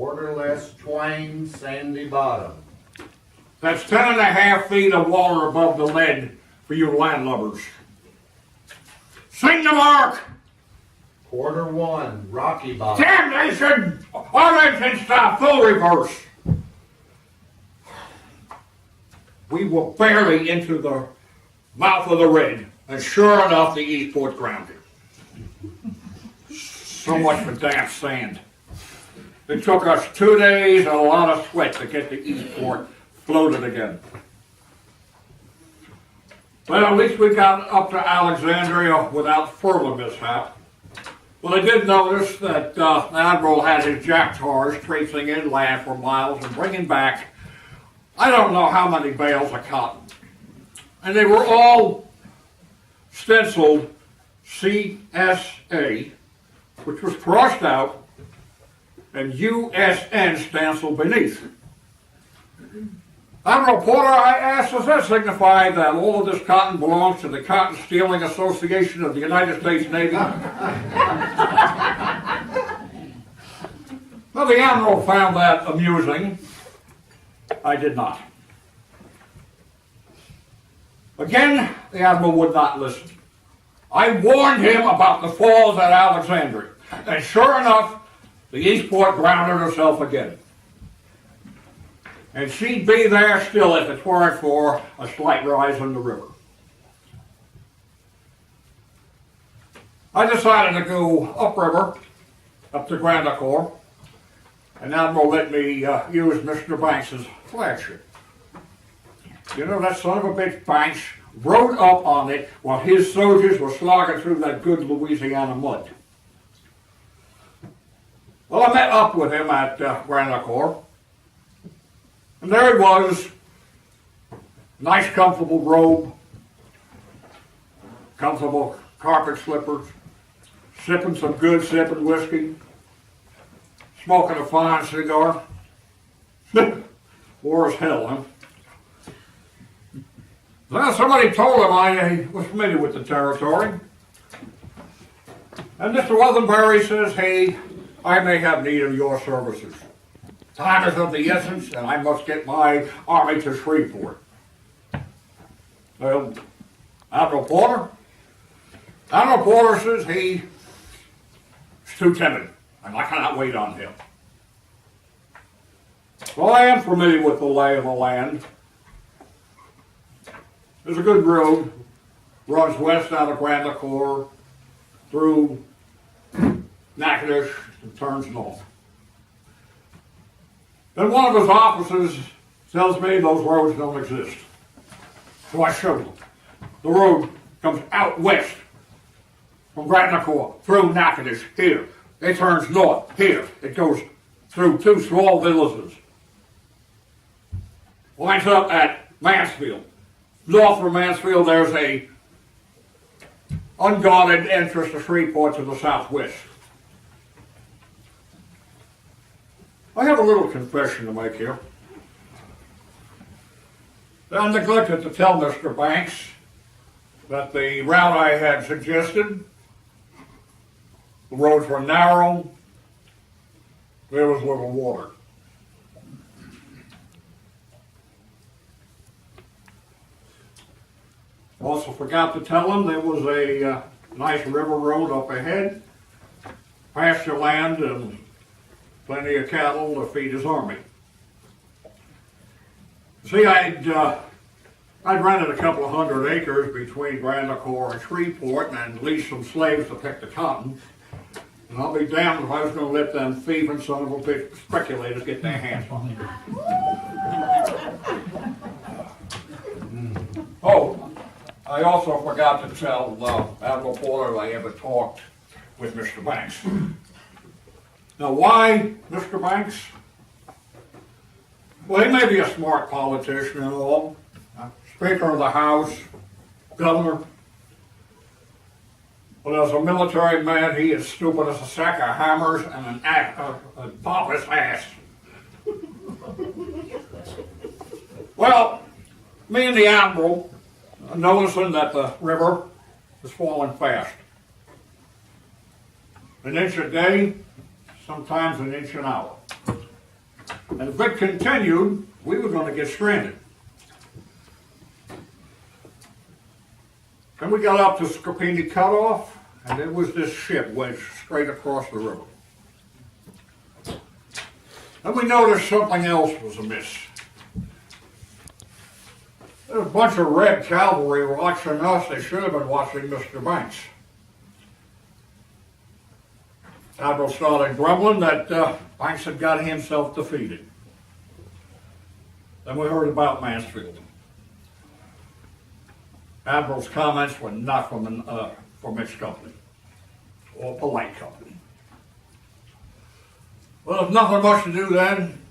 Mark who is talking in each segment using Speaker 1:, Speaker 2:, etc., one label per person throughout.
Speaker 1: Waterless Twain, Sandy Bottom.
Speaker 2: That's 10.5 feet of water above the lead for you landlubbers. Sing the mark!
Speaker 1: Quarter 1, Rocky Bottom.
Speaker 2: Damnation! Our engine stop, full reverse. We were barely into the mouth of the Red, and sure enough, the Eastport grounded. So much for damp sand. It took us 2 days and a lot of sweat to get the Eastport floated again. But at least we got up to Alexandria without further mishap. Well, I did notice that the Admiral had his jack tars tracing inland for miles and bringing back, I don't know how many bales of cotton. And they were all stenciled CSA, which was crossed out, and USN stenciled beneath. Admiral Porter, I asked, does that signify that all of this cotton belongs to the Cotton Stealing Association of the United States Navy? Well, the Admiral found that amusing. I did not. Again, the Admiral would not listen. I warned him about the falls at Alexandria, and sure enough, the Eastport grounded herself again. And she'd be there still if it weren't for a slight rise in the river. I decided to go upriver, up to Grand Ecore, and Admiral let me use Mr. Banks's flagship. You know, that son of a bitch Banks rode up on it while his soldiers were slogging through that good Louisiana mud. Well, I met up with him at Grand Ecore. And there he was, nice comfortable robe, comfortable carpet slippers, sipping some good sipping whiskey, smoking a fine cigar. War as hell, huh? Well, somebody told him I was familiar with the territory. And Mr. Weatherbury says, hey, I may have need of your services. Time is of the essence, and I must get my army to Shreveport. Well, Admiral Porter says he's too timid, and I cannot wait on him. Well, I am familiar with the lay of the land. There's a good road, runs west out of Grand Ecore, through Natchitoches, and turns north. Then one of his officers tells me those roads don't exist. So I showed him. The road comes out west from Grand Ecore, through Natchitoches, here. It turns north, here. It goes through 2 small villages. Winds up at Mansfield. North from Mansfield, there's a unguarded entrance to Shreveport to the southwest. I have a little confession to make here. I neglected to tell Mr. Banks that the route I had suggested, the roads were narrow, there was little water. Also forgot to tell him there was a nice river road up ahead, pasture land, and plenty of cattle to feed his army. See, I'd rented a couple of 100 acres between Grand Ecore and Shreveport and leased some slaves to pick the cotton. And I'll be damned if I was going to let them thieving son of a bitch speculators get their hands on it. Oh, I also forgot to tell Admiral Porter I ever talked with Mr. Banks. Now, why Mr. Banks? Well, he may be a smart politician and all, Speaker of the House, Governor. But as a military man, he is stupid as a sack of hammers and a pompous ass. Well, me and the Admiral noticing that the river is falling fast. An inch a day, sometimes an inch an hour. And if it continued, we were going to get stranded. Then we got up to Scapini Cutoff, and there was this ship wedged straight across the river. Then we noticed something else was amiss. There was a bunch of red cavalry watching us. They should have been watching Mr. Banks. Admiral started grumbling that Banks had got himself defeated. Then we heard about Mansfield. Admiral's comments were not from his company, or polite company. Well, there's nothing much to do then.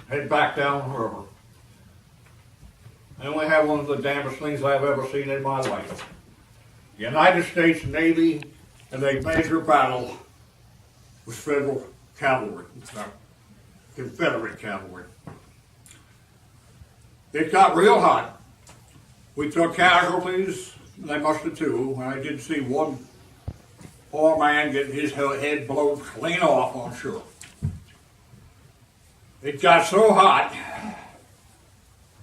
Speaker 2: Head back down the river. And we have one of the damnedest things I've ever seen in my life. The United States Navy in a major battle with Federal cavalry, Confederate cavalry. It got real hot. We took casualties, and they must have too. I did see one poor man get his head blown clean off on shore. It got so hot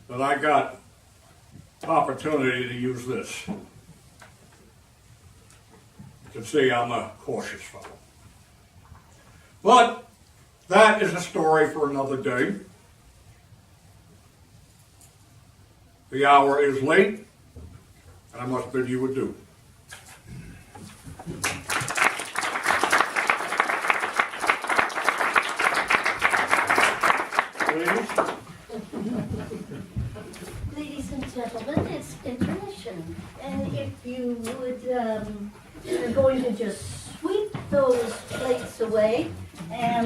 Speaker 2: that I got opportunity to use this. You can see I'm a cautious fellow. But that is a story for another day. The hour is late, and I must bid you adieu.
Speaker 3: Ladies and gentlemen, it's intermission. And if you would, you're going to just sweep those plates away and